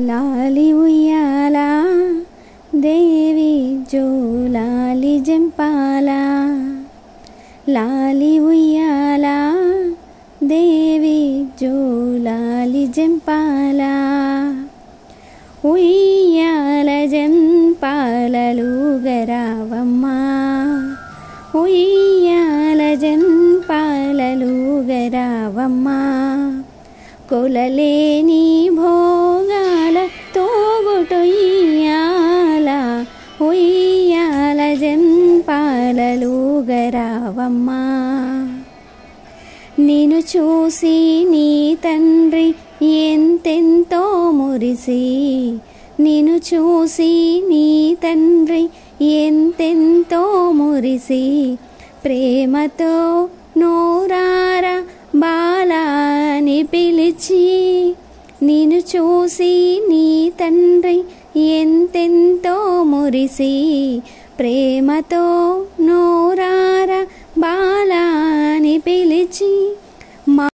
లాలి ఉయ్యాల దేవి జోలాలి జంపాల, లాలి ఉయ్యాల దేవి జోలాలి జంపాల, ఉయ్యాల జంపాలలుగరావమ్మా, ఉయ్యాల జంపాలలుగరావమ్మా, కొలలేని భోగాల తోబుటొయ్యాల, ఉయ్యాల జంపాలలుగరావమ్మా. నిన్ను చూసి నీ తండ్రి ఎంతెంతో మురిసి, నిన్ను చూసి నీ తండ్రి ఎంతెంతో మురిసి, ప్రేమతో నోరార బాలా అని పిలిచి, నిన్ను చూసి నీ తండ్రి ఎంతెంతో మురిసి, ప్రేమతో నోరార